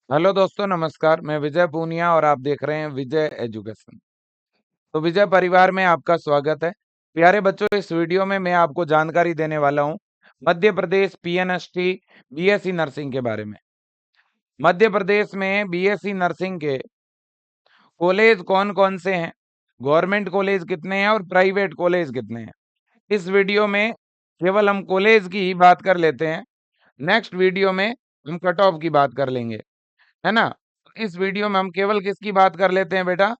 Hello दोस्तों, नमस्कार। मैं विजय पूनिया और आप देख रहे हैं विजय एजुकेशन। तो विजय परिवार में आपका स्वागत है। प्यारे बच्चों, इस वीडियो में मैं आपको जानकारी देने वाला हूं Madhya Pradesh PNST BSc nursing के बारे में। मध्य प्रदेश में बीएससी नर्सिंग के कॉलेज कौन कौन से हैं, गवर्नमेंट कॉलेज कितने हैं और प्राइवेट कॉलेज कितने हैं। इस वीडियो में केवल हम कॉलेज की ही बात कर लेते हैं। नेक्स्ट वीडियो में हम कट ऑफ की बात कर लेंगे, है ना। इस वीडियो में हम केवल किसकी बात कर लेते हैं बेटा,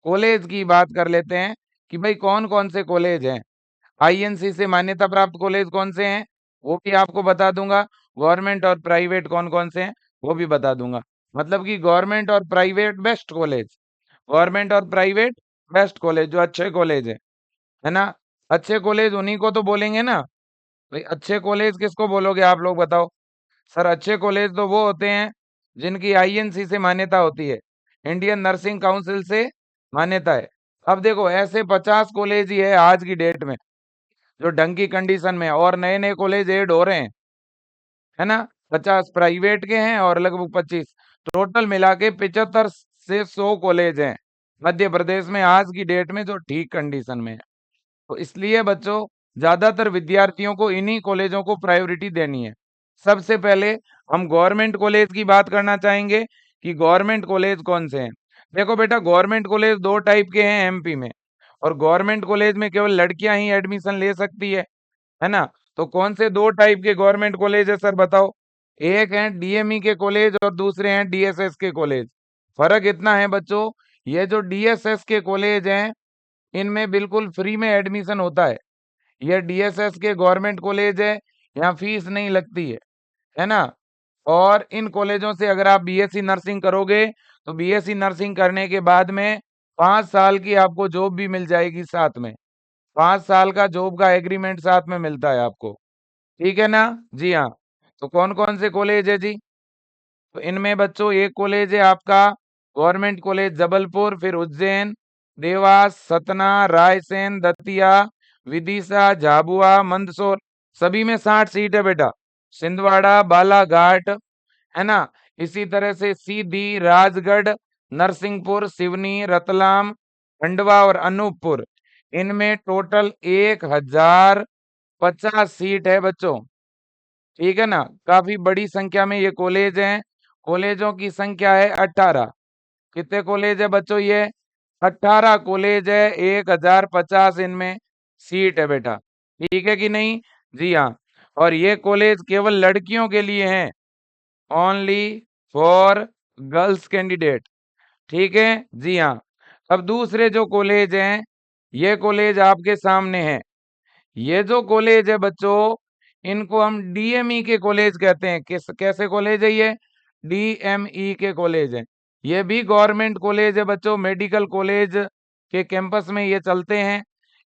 कॉलेज की बात कर लेते हैं कि भाई कौन कौन से कॉलेज हैं। आईएनसी से मान्यता प्राप्त कॉलेज कौन से हैं वो भी आपको बता दूंगा। गवर्नमेंट और प्राइवेट कौन कौन से हैं वो भी बता दूंगा। मतलब कि गवर्नमेंट और प्राइवेट बेस्ट कॉलेज, गवर्नमेंट और प्राइवेट बेस्ट कॉलेज, जो अच्छे कॉलेज है ना। अच्छे कॉलेज उन्हीं को तो बोलेंगे ना भाई। अच्छे कॉलेज किसको बोलोगे आप लोग बताओ। सर, अच्छे कॉलेज तो वो होते हैं जिनकी आईएनसी से मान्यता होती है, इंडियन नर्सिंग काउंसिल से मान्यता है। अब देखो, ऐसे 50 कॉलेज ही है आज की डेट में जो ढंग की कंडीशन में है, और नए नए कॉलेज ऐड हो रहे हैं, है ना। 50 प्राइवेट के हैं और लगभग 25, टोटल मिला के 75 से 100 कॉलेज हैं मध्य प्रदेश में आज की डेट में जो ठीक कंडीशन में है। तो इसलिए बच्चों, ज्यादातर विद्यार्थियों को इन्हीं कॉलेजों को प्रायोरिटी देनी है। सबसे पहले हम गवर्नमेंट कॉलेज की बात करना चाहेंगे कि गवर्नमेंट कॉलेज कौन से हैं। देखो बेटा, गवर्नमेंट कॉलेज दो टाइप के हैं एमपी में, और गवर्नमेंट कॉलेज में केवल लड़कियां ही एडमिशन ले सकती है ना। तो कौन से दो टाइप के गवर्नमेंट कॉलेज है सर बताओ। एक है डीएमई के कॉलेज और दूसरे हैं डीएसएस के कॉलेज। फर्क इतना है बच्चों, ये जो डीएसएस के कॉलेज हैं इनमें बिल्कुल फ्री में एडमिशन होता है। ये डीएसएस के गवर्नमेंट कॉलेज है, यहाँ फीस नहीं लगती है ना। और इन कॉलेजों से अगर आप बीएससी नर्सिंग करोगे तो बीएससी नर्सिंग करने के बाद में 5 साल की आपको जॉब भी मिल जाएगी साथ में। 5 साल का जॉब का एग्रीमेंट साथ में मिलता है आपको, ठीक है ना। जी हाँ। तो कौन कौन से कॉलेज है जी, तो इनमें बच्चों एक कॉलेज है आपका गवर्नमेंट कॉलेज जबलपुर, फिर उज्जैन, देवास, सतना, रायसेन, दतिया, विदिशा, झाबुआ, मंदसौर। सभी में 60 सीट है बेटा। छिंदवाड़ा, बालाघाट, है ना। इसी तरह से सीधी, राजगढ़, नरसिंहपुर, सिवनी, रतलाम, खंडवा और अनूपपुर। इनमें टोटल 1050 सीट है बच्चों, ठीक है ना। काफी बड़ी संख्या में ये कॉलेज हैं। कॉलेजों की संख्या है 18। कितने कॉलेज है बच्चों ये, 18 कॉलेज है, 1050 इनमें सीट है बेटा, ठीक है कि नहीं। जी हाँ। और ये कॉलेज केवल लड़कियों के लिए हैं, ओनली फॉर गर्ल्स कैंडिडेट, ठीक है। जी हाँ। अब दूसरे जो कॉलेज हैं, ये कॉलेज आपके सामने है। ये जो कॉलेज है बच्चों, इनको हम डीएमई के कॉलेज कहते हैं। कैसे कॉलेज है ये, डीएमई के कॉलेज है। ये भी गवर्नमेंट कॉलेज है बच्चों, मेडिकल कॉलेज के कैंपस में ये चलते हैं।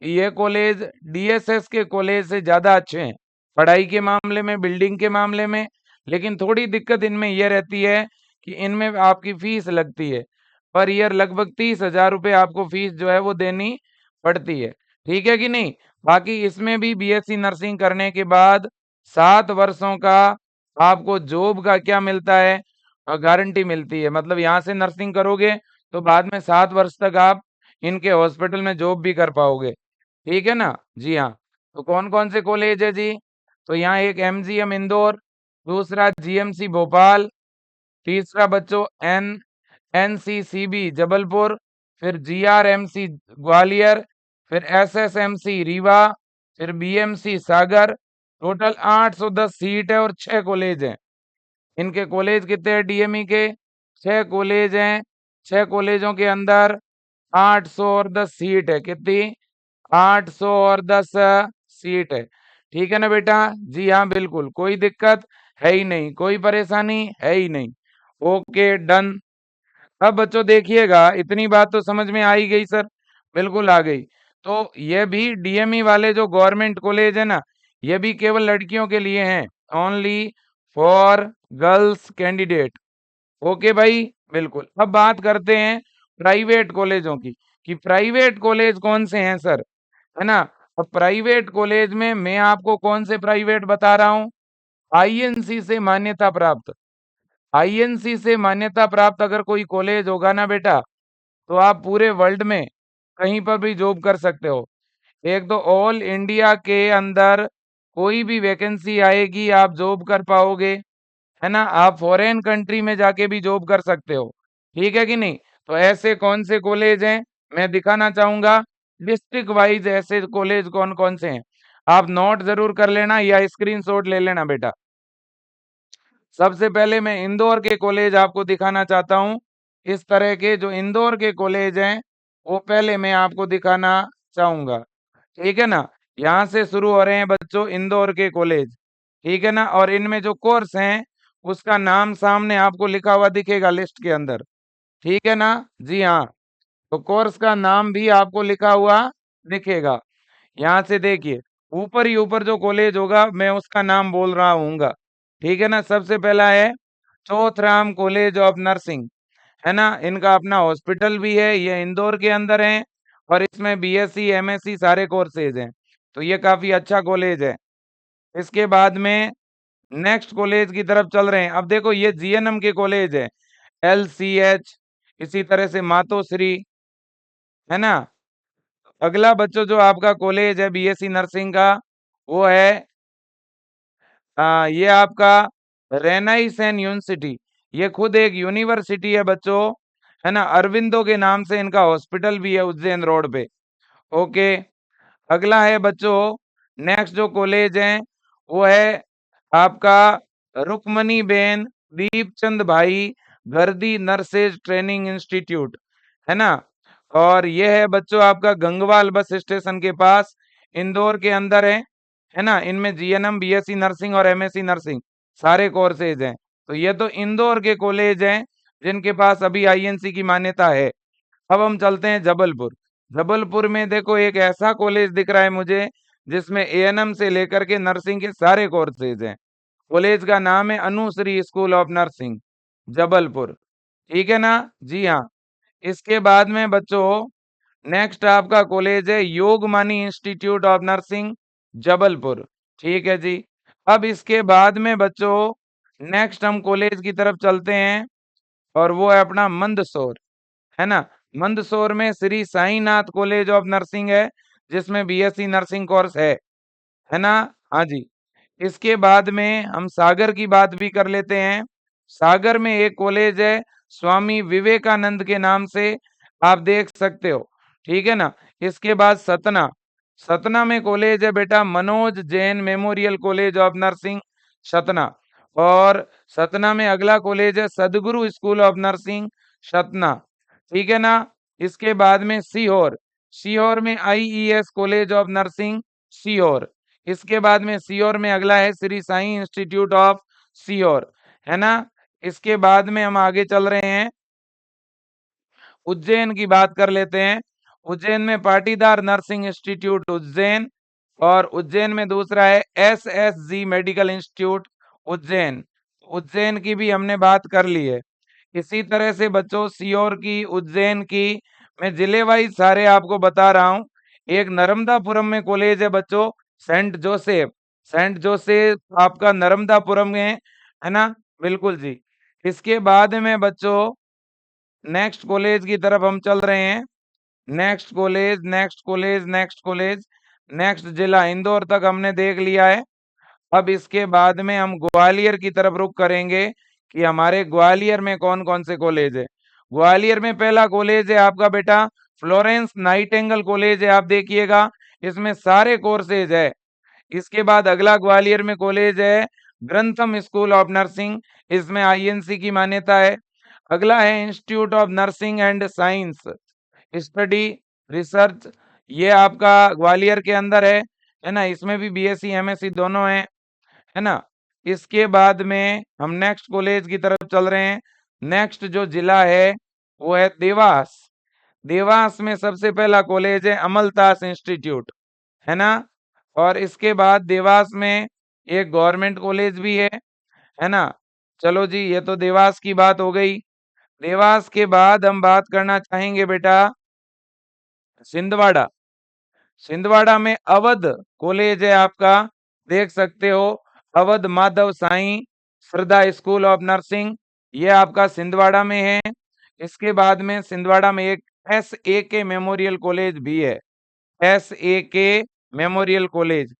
ये कॉलेज डीएसएस के कॉलेज से ज्यादा अच्छे हैं पढ़ाई के मामले में, बिल्डिंग के मामले में। लेकिन थोड़ी दिक्कत इनमें यह रहती है कि इनमें आपकी फीस लगती है, पर ईयर लगभग 30,000 रुपये आपको फीस जो है वो देनी पड़ती है, ठीक है कि नहीं। बाकी इसमें भी बीएससी नर्सिंग करने के बाद 7 वर्षों का आपको जॉब का क्या मिलता है, गारंटी मिलती है। मतलब यहाँ से नर्सिंग करोगे तो बाद में 7 वर्ष तक आप इनके हॉस्पिटल में जॉब भी कर पाओगे, ठीक है ना। जी हाँ। तो कौन कौन से कॉलेज है जी, तो यहाँ एक एमजीएम इंदौर, दूसरा जीएमसी भोपाल, तीसरा बच्चों एनसीसीबी जबलपुर, फिर जीआरएमसी ग्वालियर, फिर एसएसएमसी रीवा, फिर बीएमसी सागर। टोटल 810 सीट है और 6 कॉलेज हैं। इनके कॉलेज कितने हैं डीएमई के, 6 कॉलेज हैं। 6 कॉलेजों के अंदर 810 सीट है। कितनी, 810 सीट है, ठीक है ना बेटा। जी हाँ, बिल्कुल कोई दिक्कत है ही नहीं, कोई परेशानी है ही नहीं। Okay, done. अब बच्चों देखिएगा, इतनी बात तो समझ में आ ही गई सर, बिल्कुल आ गई। तो ये भी डीएमई वाले जो गवर्नमेंट कॉलेज है ना, ये भी केवल लड़कियों के लिए हैं, only for girls candidate. Okay भाई, बिल्कुल। अब बात करते हैं प्राइवेट कॉलेजों की कि प्राइवेट कॉलेज कौन से हैं सर, है ना। अब प्राइवेट कॉलेज में मैं आपको कौन से प्राइवेट बता रहा हूं, आईएनसी से मान्यता प्राप्त, आईएनसी से मान्यता प्राप्त अगर कोई कॉलेज होगा ना बेटा, तो आप पूरे वर्ल्ड में कहीं पर भी जॉब कर सकते हो। एक तो ऑल इंडिया के अंदर कोई भी वैकेंसी आएगी आप जॉब कर पाओगे, है ना। आप फॉरेन कंट्री में जाके भी जॉब कर सकते हो, ठीक है कि नहीं। तो ऐसे कौन से कॉलेज हैं मैं दिखाना चाहूंगा, डिस्ट्रिक्ट वाइज ऐसे कॉलेज कौन कौन से हैं। आप नोट जरूर कर लेना या स्क्रीनशॉट ले लेना बेटा। सबसे पहले मैं इंदौर के कॉलेज आपको दिखाना चाहता हूँ। इस तरह के जो इंदौर के कॉलेज हैं वो पहले मैं आपको दिखाना चाहूंगा, ठीक है ना। यहाँ से शुरू हो रहे हैं बच्चों इंदौर के कॉलेज, ठीक है ना। और इनमें जो कोर्स हैं उसका नाम सामने आपको लिखा हुआ दिखेगा लिस्ट के अंदर, ठीक है ना। जी हाँ, तो कोर्स का नाम भी आपको लिखा हुआ दिखेगा। यहाँ से देखिए ऊपर ही ऊपर जो कॉलेज होगा मैं उसका नाम बोल रहा हूँगा, ठीक है ना। सबसे पहला है चौथराम कॉलेज ऑफ नर्सिंग, है ना। इनका अपना हॉस्पिटल भी है, ये इंदौर के अंदर है और इसमें बीएससी एमएससी सारे कोर्सेज हैं, तो ये काफी अच्छा कॉलेज है। इसके बाद में नेक्स्ट कॉलेज की तरफ चल रहे हैं। अब देखो ये जीएनएम के कॉलेज है, एलसीएच, इसी तरह से मातोश्री, है ना। अगला बच्चों जो आपका कॉलेज है बीएससी नर्सिंग का वो है ये आपका रेनाइसेन यूनिवर्सिटी। ये खुद एक यूनिवर्सिटी है बच्चों, है ना। अरविंदो के नाम से इनका हॉस्पिटल भी है उज्जैन रोड पे। ओके, अगला है बच्चों नेक्स्ट जो कॉलेज है वो है आपका रुक्मणी बेन दीपचंद भाई गर्दी नर्सेज ट्रेनिंग इंस्टीट्यूट, है ना। और ये है बच्चों आपका गंगवाल बस स्टेशन के पास, इंदौर के अंदर है ना। इनमें जीएनएम बीएससी नर्सिंग और एमएससी नर्सिंग सारे कोर्सेज हैं। तो ये तो इंदौर के कॉलेज हैं जिनके पास अभी आईएनसी की मान्यता है। अब हम चलते हैं जबलपुर। जबलपुर में देखो एक ऐसा कॉलेज दिख रहा है मुझे जिसमें एएनएम से लेकर के नर्सिंग के सारे कोर्सेज हैं। कॉलेज का नाम है Anushree school of nursing, Jabalpur, ठीक है ना। जी हाँ, इसके बाद में बच्चों नेक्स्ट आपका कॉलेज है योगमानी इंस्टीट्यूट ऑफ नर्सिंग, जबलपुर, ठीक है जी। अब इसके बाद में बच्चों नेक्स्ट हम कॉलेज की तरफ चलते हैं और वो है अपना मंदसौर, है ना। मंदसौर में Shri Sainath college of nursing है जिसमें बीएससी नर्सिंग कोर्स है ना। हाँ जी, इसके बाद में हम सागर की बात भी कर लेते हैं। सागर में एक कॉलेज है स्वामी विवेकानंद के नाम से, आप देख सकते हो, ठीक है ना। इसके बाद सतना, सतना में कॉलेज है बेटा Manoj Jain memorial college of nursing, Satna. और सतना में अगला कॉलेज है सदगुरु स्कूल ऑफ नर्सिंग, सतना, ठीक है ना। इसके बाद में सीहोर, सीहोर में IES college of nursing, Sehore. इसके बाद में सीहोर में अगला है श्री साई इंस्टीट्यूट ऑफ सीहोर, है ना। इसके बाद में हम आगे चल रहे हैं, उज्जैन की बात कर लेते हैं। उज्जैन में पाटीदार नर्सिंग इंस्टीट्यूट उज्जैन, और उज्जैन में दूसरा है SSG medical institute Ujjain. Ujjain की भी हमने बात कर ली है। इसी तरह से बच्चों सीहोर की, उज्जैन की, मैं जिले वाइज सारे आपको बता रहा हूँ। एक नर्मदापुरम में कॉलेज है बच्चों सेंट जोसेफ, सेंट जोसेफ आपका नर्मदापुरम में है ना, बिल्कुल जी। इसके बाद में बच्चों नेक्स्ट कॉलेज की तरफ हम चल रहे हैं। Next college, next college, next college, next जिला इंदौर तक हमने देख लिया है। अब इसके बाद में हम ग्वालियर की तरफ रुख करेंगे कि हमारे ग्वालियर में कौन कौन से कॉलेज है। ग्वालियर में पहला कॉलेज है आपका बेटा फ्लोरेंस नाइटेंगल कॉलेज है, आप देखिएगा इसमें सारे कोर्सेज है। इसके बाद अगला ग्वालियर में कॉलेज है ग्रंथम स्कूल ऑफ नर्सिंग, इसमें आईएनसी की मान्यता है। अगला है institute of nursing and science study research, ये आपका ग्वालियर के अंदर है ना। इसमें भी बीएससी एमएससी दोनों है ना। इसके बाद में हम नेक्स्ट कॉलेज की तरफ चल रहे हैं। नेक्स्ट जो जिला है वो है देवास। देवास में सबसे पहला कॉलेज है अमलतास इंस्टीट्यूट, है ना। और इसके बाद देवास में एक गवर्नमेंट कॉलेज भी है ना। चलो जी, ये तो देवास की बात हो गई। देवास के बाद हम बात करना चाहेंगे बेटा छिंदवाड़ा। छिंदवाड़ा में अवध कॉलेज है आपका, देख सकते हो, अवध माधव साईं श्रद्धा स्कूल ऑफ नर्सिंग, ये आपका छिंदवाड़ा में है। इसके बाद में छिंदवाड़ा में एक SAK मेमोरियल कॉलेज भी है, SAK मेमोरियल कॉलेज।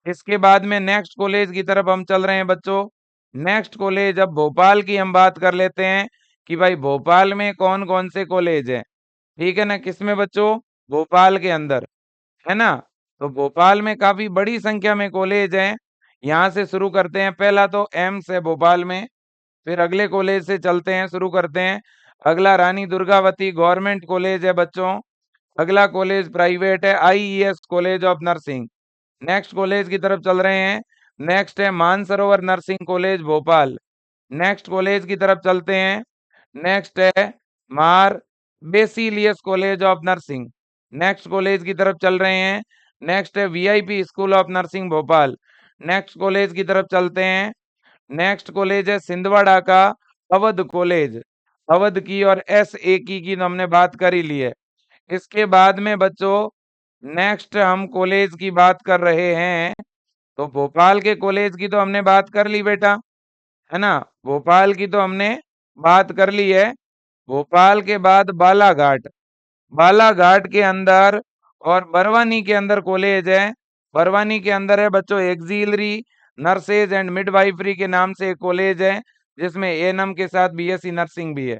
इसके बाद में नेक्स्ट कॉलेज की तरफ हम चल रहे हैं बच्चों। नेक्स्ट कॉलेज, अब भोपाल की हम बात कर लेते हैं कि भाई भोपाल में कौन कौन से कॉलेज हैं। ठीक है ना, किसमें बच्चों? भोपाल के अंदर, है ना। तो भोपाल में काफी बड़ी संख्या में कॉलेज हैं। यहाँ से शुरू करते हैं। पहला तो एम्स है भोपाल में, फिर अगले कॉलेज से चलते हैं, शुरू करते हैं। अगला रानी दुर्गावती गवर्नमेंट कॉलेज है बच्चों। अगला कॉलेज प्राइवेट है, IES college of nursing. Next college की तरफ चल रहे हैं। नेक्स्ट है Mansarovar nursing college Bhopal. Next college की तरफ चलते हैं। नेक्स्ट है Mar Baselios college of nursing. Next college की तरफ चल रहे हैं। नेक्स्ट है VIP school of nursing Bhopal. Next college की तरफ चलते हैं। नेक्स्ट कॉलेज है छिंदवाड़ा का अवध कॉलेज। अवध की और SAK की तो हमने बात कर ही ली है। इसके बाद में बच्चों नेक्स्ट हम कॉलेज की बात कर रहे हैं। तो भोपाल के कॉलेज की तो हमने बात कर ली बेटा, है ना। भोपाल की तो हमने बात कर ली है। भोपाल के बाद बालाघाट, बालाघाट के अंदर और बरवानी के अंदर कॉलेज है। बरवानी के अंदर है बच्चों एक्सिलरी नर्सेज एंड मिडवाइफरी के नाम से एक कॉलेज है, जिसमें ANM के साथ BSc नर्सिंग भी है।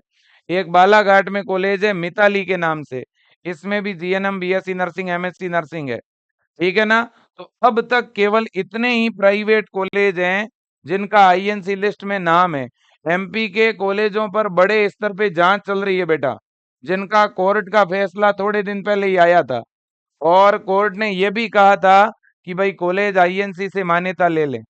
एक बालाघाट में कॉलेज है मिताली के नाम से, इसमें भी GNM BSc nursing MSc nursing है। ठीक है ना। तो अब तक केवल इतने ही प्राइवेट कॉलेज हैं जिनका INC लिस्ट में नाम है। MP के कॉलेजों पर बड़े स्तर पे जांच चल रही है बेटा, जिनका कोर्ट का फैसला थोड़े दिन पहले ही आया था, और कोर्ट ने यह भी कहा था कि भाई कॉलेज INC से मान्यता ले लें।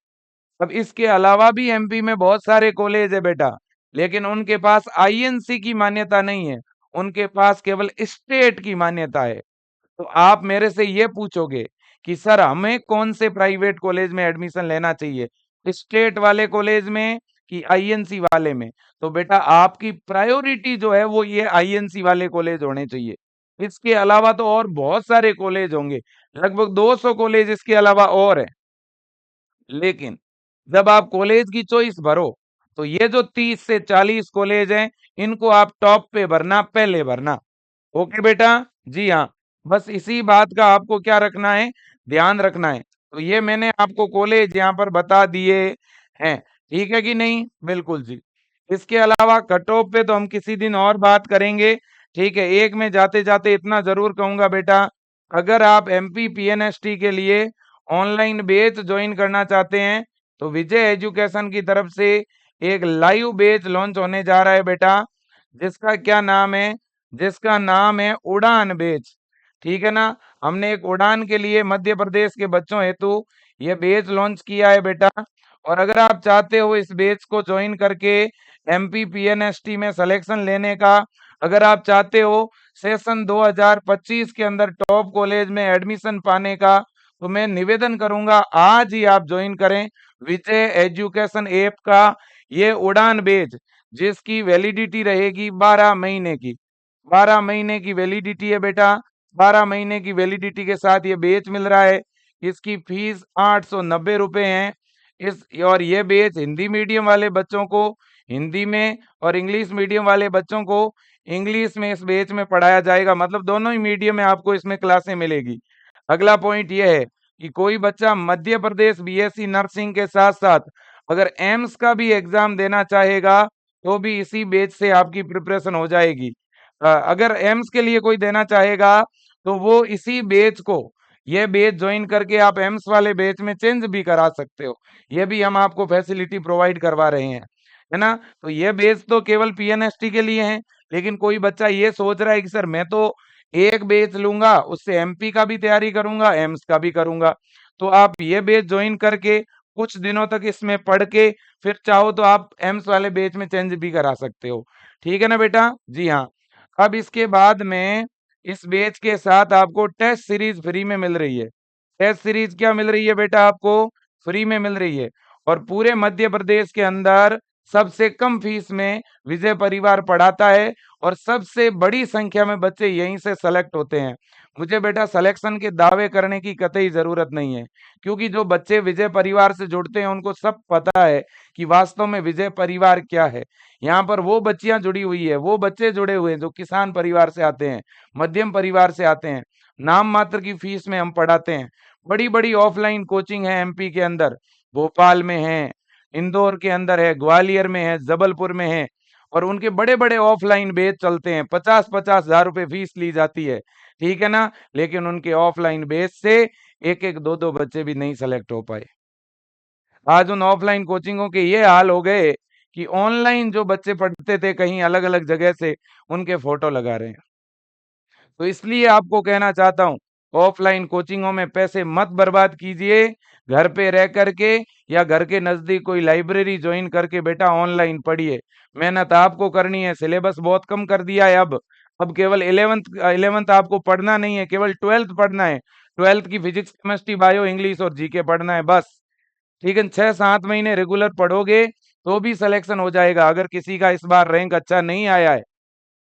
अब इसके अलावा भी MP में बहुत सारे कॉलेज है बेटा, लेकिन उनके पास INC की मान्यता नहीं है, उनके पास केवल स्टेट की मान्यता है। तो आप मेरे से ये पूछोगे कि सर हमें कौन से प्राइवेट कॉलेज में एडमिशन लेना चाहिए, स्टेट वाले कॉलेज में कि INC वाले में? तो बेटा आपकी प्रायोरिटी जो है वो ये INC वाले कॉलेज होने चाहिए। इसके अलावा तो और बहुत सारे कॉलेज होंगे, लगभग 200 कॉलेज इसके अलावा और है। लेकिन जब आप कॉलेज की चॉइस भरो तो ये जो 30 से 40 कॉलेज हैं, इनको आप टॉप पे भरना, पहले भरना। ओके बेटा, जी हाँ। बस इसी बात का आपको क्या रखना है, ध्यान रखना है। तो ये मैंने आपको कॉलेज यहाँ पर बता दिए हैं, ठीक है कि नहीं? बिल्कुल जी। इसके अलावा कट ऑफ पे तो हम किसी दिन और बात करेंगे, ठीक है। एक में जाते जाते इतना जरूर कहूंगा बेटा, अगर आप MP PNST के लिए ऑनलाइन बैच ज्वाइन करना चाहते हैं तो विजय एजुकेशन की तरफ से एक लाइव बैच लॉन्च होने जा रहा है बेटा, जिसका क्या नाम है, जिसका नाम है उड़ान बैच। ठीक है ना। हमने एक उड़ान के लिए मध्य प्रदेश के बच्चों हेतु ये बैच लॉन्च किया है बेटा, और अगर आप चाहते हो इस बैच को ज्वाइन करके MP PNST में सिलेक्शन लेने का, अगर आप चाहते हो सेशन 2025 के अंदर टॉप कॉलेज में एडमिशन पाने का, तो मैं निवेदन करूंगा आज ही आप ज्वाइन करें विजय एजुकेशन ऐप का ये उड़ान बैच, जिसकी वैलिडिटी रहेगी 12 महीने की। 12 महीने की वैलिडिटी है बेटा। 12 महीने की वैलिडिटी के साथ ये बैच मिल रहा है। इसकी फीस 890 रुपए है। और ये बैच हिंदी मीडियम वाले बच्चों को हिंदी में और इंग्लिश मीडियम वाले बच्चों को इंग्लिश में इस बैच में पढ़ाया जाएगा, मतलब दोनों ही मीडियम में आपको इसमें क्लासें मिलेगी। अगला पॉइंट यह है कि कोई बच्चा मध्य प्रदेश BSc नर्सिंग के साथ साथ अगर एम्स का भी एग्जाम देना चाहेगा तो भी इसी बैच से आपकी प्रिपरेशन हो जाएगी। अगर एम्स के लिए कोई देना चाहेगा तो वो इसी बैच को, ये बैच ज्वाइन करके आप एम्स वाले बैच में चेंज भी करा सकते हो। ये भी हम आपको फैसिलिटी प्रोवाइड करवा रहे हैं, है ना। तो ये बैच तो केवल PNST के लिए है, लेकिन कोई बच्चा ये सोच रहा है कि सर मैं तो एक बैच लूंगा, उससे MP का भी तैयारी करूंगा, एम्स का भी करूंगा, तो आप ये बैच ज्वाइन करके कुछ दिनों तक इसमें पढ़ के फिर चाहो तो आप एम्स वाले बैच में चेंज भी करा सकते हो। ठीक है ना बेटा, जी हाँ। अब इसके बाद में इस बैच के साथ आपको टेस्ट सीरीज फ्री में मिल रही है। टेस्ट सीरीज क्या मिल रही है बेटा? आपको फ्री में मिल रही है। और पूरे मध्य प्रदेश के अंदर सबसे कम फीस में विजय परिवार पढ़ाता है और सबसे बड़ी संख्या में बच्चे यहीं से सेलेक्ट होते हैं। मुझे बेटा सिलेक्शन के दावे करने की कतई ज़रूरत नहीं है, क्योंकि जो बच्चे विजय परिवार से जुड़ते हैं उनको सब पता है कि वास्तव में विजय परिवार क्या है। यहाँ पर वो बच्चियां जुड़ी हुई है, वो बच्चे जुड़े हुए हैं जो किसान परिवार से आते हैं, मध्यम परिवार से आते हैं। नाम मात्र की फीस में हम पढ़ाते हैं। बड़ी-बड़ी ऑफलाइन कोचिंग है एमपी के अंदर, भोपाल में है, इंदौर के अंदर है, ग्वालियर में है, जबलपुर में है और उनके बड़े-बड़े ऑफलाइन बैच चलते हैं। 50-50 हज़ार रुपए फीस ली जाती है, ठीक है ना? लेकिन उनके ऑफलाइन बैच से 1-1, 2-2 बच्चे भी नहीं सेलेक्ट हो पाए। आज उन ऑफलाइन कोचिंगों के ये हाल हो गए कि ऑनलाइन जो बच्चे पढ़ते थे कहीं अलग-अलग जगह से, उनके फोटो लगा रहे हैं। तो इसलिए आपको कहना चाहता हूँ, ऑफलाइन कोचिंगों में पैसे मत बर्बाद कीजिए। घर पे रह करके या घर के नज़दीक कोई लाइब्रेरी जॉइन करके बेटा ऑनलाइन पढ़िए। मेहनत आपको करनी है, सिलेबस बहुत कम कर दिया है अब। अब केवल 11th आपको पढ़ना नहीं है, केवल 12th पढ़ना है। 12th की फिजिक्स, केमिस्ट्री, बायो, इंग्लिश और जीके पढ़ना है बस। ठीक है, 6-7 महीने रेगुलर पढ़ोगे तो भी सिलेक्शन हो जाएगा। अगर किसी का इस बार रैंक अच्छा नहीं आया है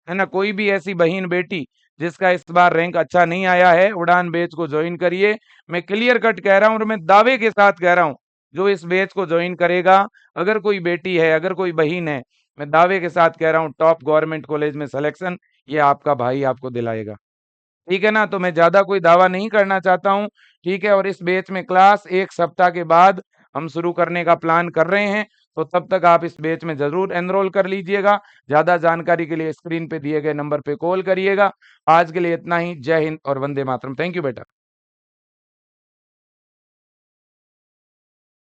ना? कोई भी ऐसी बहन बेटी जिसका इस बार रैंक अच्छा नहीं आया है, उड़ान बैच को ज्वाइन करिए। मैं क्लियर कट कह रहा हूँ और मैं दावे के साथ कह रहा हूँ, जो इस बैच को ज्वाइन करेगा, अगर कोई बेटी है, अगर कोई बहन है, मैं दावे के साथ कह रहा हूँ टॉप गवर्नमेंट कॉलेज में सिलेक्शन ये आपका भाई आपको दिलाएगा। ठीक है ना? तो मैं ज़्यादा कोई दावा नहीं करना चाहता हूँ, ठीक है? और इस बैच में क्लास 1 सप्ताह के बाद हम शुरू करने का प्लान कर रहे हैं, तो तब तक आप इस बैच में ज़रूर एनरोल कर लीजिएगा। ज़्यादा जानकारी के लिए स्क्रीन पे दिए गए नंबर पे कॉल करिएगा। आज के लिए इतना ही। जय हिंद और वंदे मातरम। थैंक यू बेटा।